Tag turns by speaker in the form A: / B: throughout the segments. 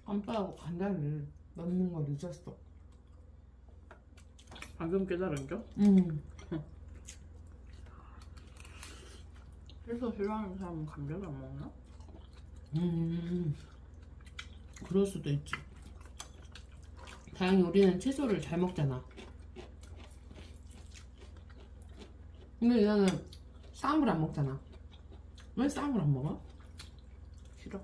A: 깜빡하고 간장을 넣는 걸 잊었어.
B: 방금 깨달은겨? 채소 싫어하는 사람은 감자를 안 먹나?
A: 그럴 수도 있지. 다행히 우리는 채소를 잘 먹잖아. 근데 얘는 쌈을 안 먹잖아. 왜 쌈을 안 먹어?
B: 싫어.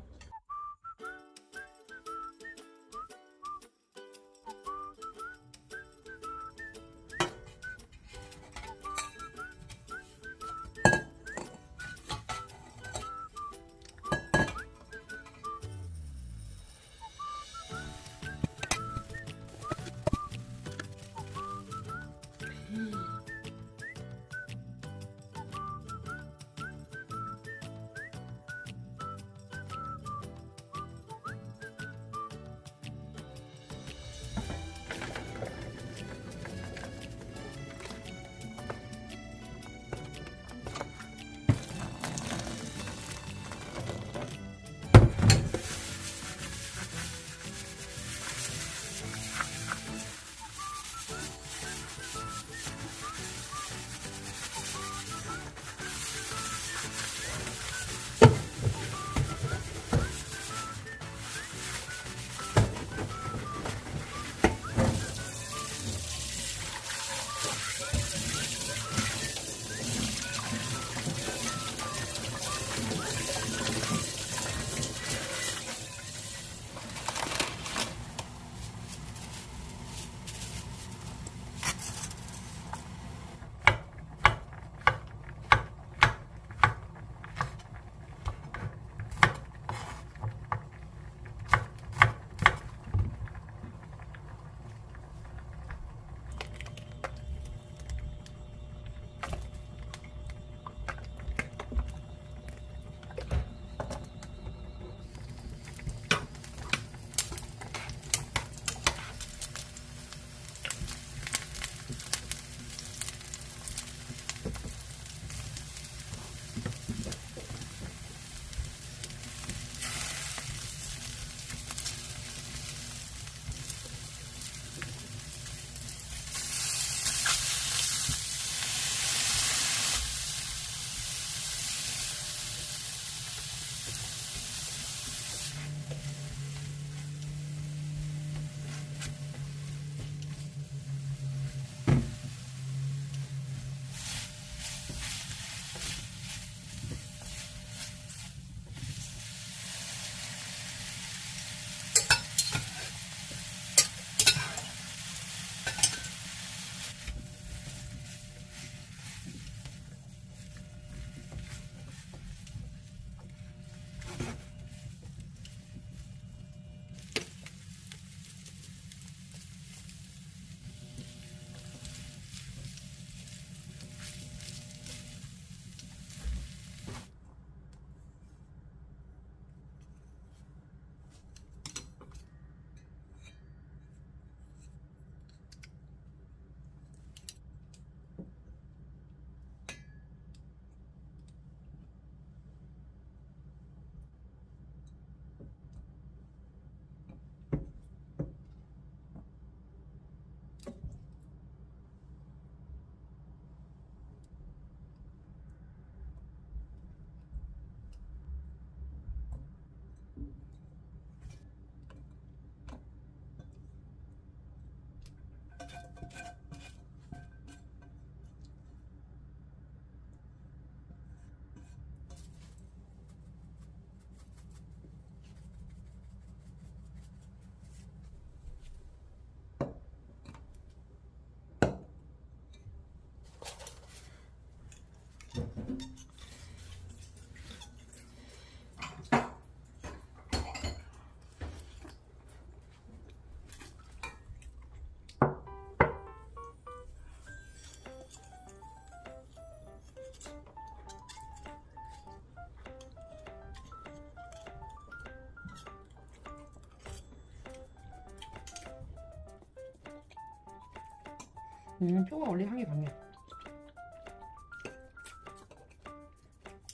A: 표가 원래 향이 강해.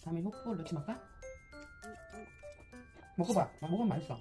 A: 다음에 호프를 넣지 말까? 먹어봐. 먹으면 맛있어.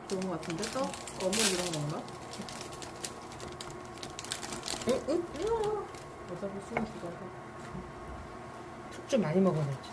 B: 그런 거 같은데? 떡? 어묵 이런 건가?
A: 응?
B: 어차피 숨 죽어서.
A: 툭 좀 많이 먹어야지.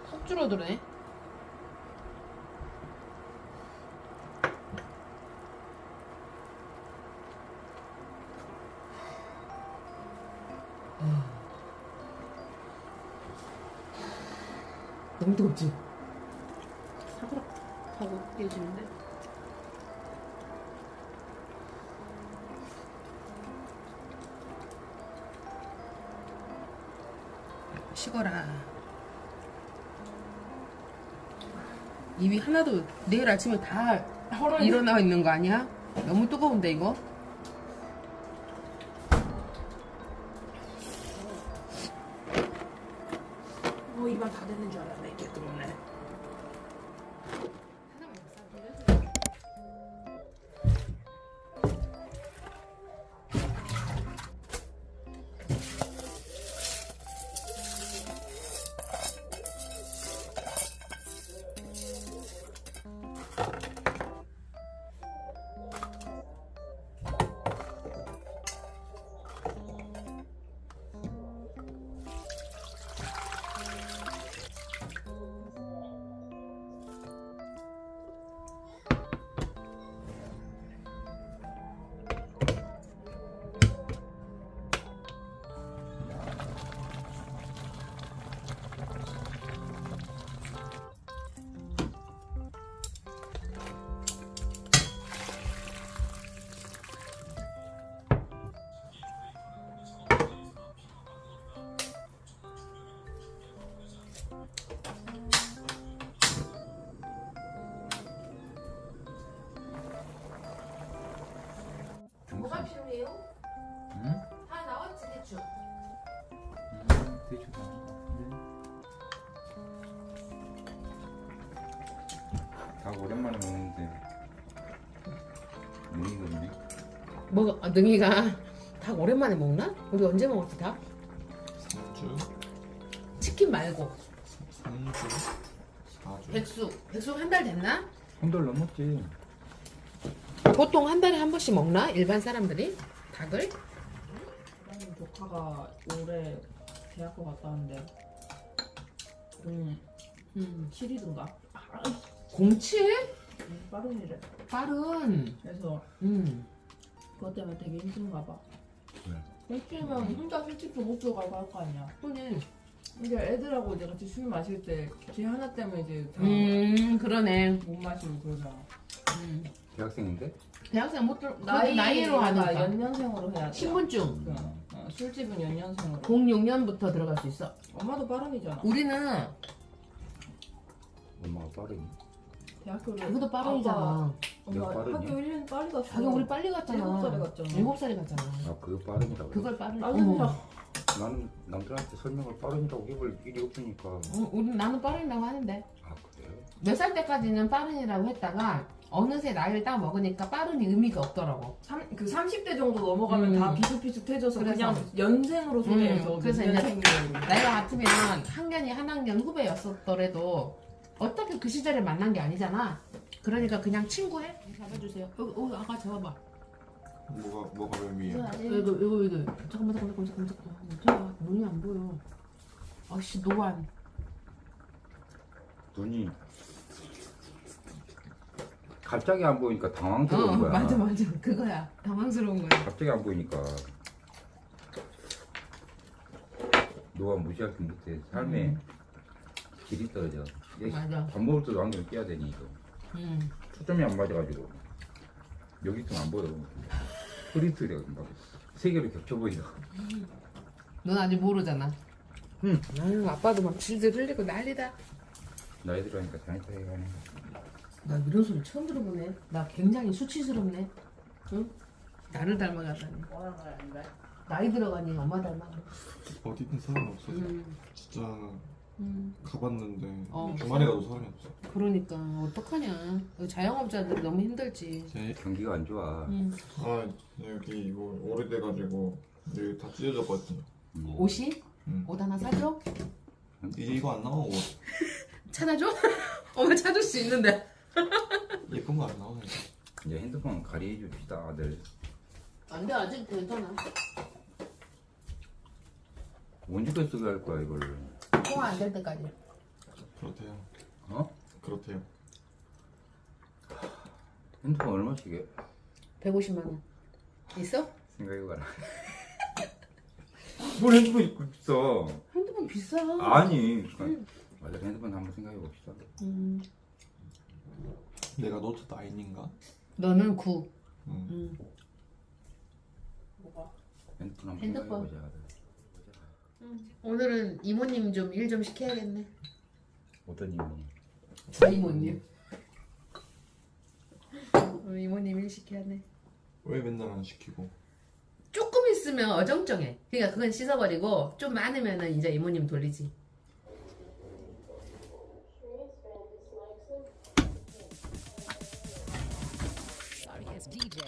A: 속 줄어드네. 너무 뜨겁지?
B: 사그락 하고 깨지는데?
A: 식어라. 입이 하나도 내일 아침에 다 일어나 있는 거 아니야? 너무 뜨거운데 이거? 입안 다 됐는 줄 알았네. 이게 뜨겁네. 뭐가 필요해요?
C: 응?
A: 다 나왔지 대충.
C: 대충 나온 것 같은데. 닭 오랜만에 먹는데 못 익었네.
A: 뭐 능이가 닭 오랜만에 먹나? 우리 언제 먹었지 닭?
C: 3주?
A: 치킨 말고
C: 3주? 4주?
A: 백숙 한 달 됐나?
C: 한 달 넘었지.
A: 보통 한 달에 한 번씩 먹나? 일반 사람들이 닭을?
B: 나는 조카가 올해 대학교 갔다 왔는데
A: 음.
B: 7이든가
A: 07?
B: 빠른이래.
A: 빠른.
B: 그래서 그것 때문에 되게 힘든가 봐.
C: 왜?
B: 일주일만 혼자 술집도 못 들어가고 할 거 아니야.
A: 그러네.
B: 이게 애들하고 이제 같이 술 마실 때 걔 하나 때문에 이제 다
A: 그러네.
B: 못 마시고 그러잖아.
C: 대학생인데?
A: 대학생 못 들어. 나이로 하니까.
B: 연년생으로 해야 돼.
A: 신분증.
B: 술집은 연년생으로.
A: 06년부터 들어갈 수 있어.
B: 엄마도 빠른이잖아.
A: 우리는
C: 엄마가 빠르니?
B: 대학교를
A: 자기도 빠른이잖아.
B: 엄마
C: 내가 빠르니?
B: 학교 1년 빨리 갔어.
A: 자기 우리 빨리 갔잖아.
B: 7살에 갔잖아.
A: 7살에 갔잖아.
C: 아 그거 빠른이라고?
A: 그걸 빠른.
B: 빠른이라.
C: 나는 남들한테 설명을 빠른이라고 해볼 일이 없으니까.
A: 나는 빠른이라고 하는데
C: 아 그래요?
A: 몇 살 때까지는 빠른이라고 했다가 어느새 나이를 딱 먹으니까 빠른이 의미가 없더라고.
B: 그 30대 정도 넘어가면 다 비슷비슷해져서
A: 그래서.
B: 그냥 연생으로 소개해서
A: 그래서 이제
B: 연생이라고.
A: 나이가 같으면 학년이 한 학년 후배였었더라도 어떻게 그 시절에 만난 게 아니잖아. 그러니까 그냥 친구해. 잡아주세요. 여기 아가 잡아봐.
C: 뭐가 의미야?
A: 이거 잠깐만. 자, 눈이 안 보여. 아씨 노안.
C: 눈이 갑자기 안 보이니까 당황스러운 거야.
A: 맞아 그거야. 당황스러운 거야.
C: 갑자기 안 보이니까 너가 무시하기 못해. 삶에 질이 떨어져.
A: 맞아.
C: 밥 먹을 때도 안경 껴야 되니 이거. 초점이 안 맞아가지고 여기 있으면 안 보여. 프린트가 막세 개로 겹쳐 보이다.
A: 넌 아직 모르잖아.
C: 응.
A: 아유 아빠도 막 질질 흘리고 난리다.
C: 나이 들어가니까 자연스럽게 가네.
A: 나 이런 소리 처음 들어보네. 나 굉장히 수치스럽네. 응? 나를 닮아가다니. 나이 들어가니 엄마 닮아.
D: 어디든 사람이 없어서 진짜 가봤는데
A: 어.
D: 주말에 가도 사람이 없어.
A: 그러니까 어떡하냐. 자영업자들 너무 힘들지.
C: 경기가 안 좋아.
D: 아 여기 이거 오래돼가지고 여기 다 찢어졌거든요.
A: 옷이?
D: 응.
A: 옷 하나 사줘?
D: 이제 이거 안 나와 옷.
A: 찾아줘? 엄마 찾을 수 있는데.
D: 예쁜 거 안 나와 이제.
C: 이제 핸드폰 가리해줍시다 아들.
A: 안 돼, 아직 괜찮아.
C: 언제까지 쓰게 할 거야 이걸?
A: 통화 안 될 때까지.
D: 그렇대요.
C: 어?
D: 그렇대요.
C: 핸드폰 얼마씩 해?
A: 150만 원. 있어?
C: 생각해봐라. 뭘 핸드폰 입고 있어?
A: 핸드폰 비싸.
C: 아니. 맞아, 핸드폰 한번 생각해봅시다.
D: 내가 노트 9인가?
A: 너는 9.
C: 핸드폰 한번
A: 핸드폰.
C: 생각해보자.
A: 오늘은 이모님 좀 일 좀 시켜야겠네.
C: 어떤 이유니?
A: 저 이모님. 이모님 일 시켜야네.
D: 왜 맨날 안 시키고?
A: 조금 있으면 어정쩡해. 그러니까 그건 씻어버리고 좀 많으면은 이제 이모님 돌리지.
E: Sorry, it's DJ.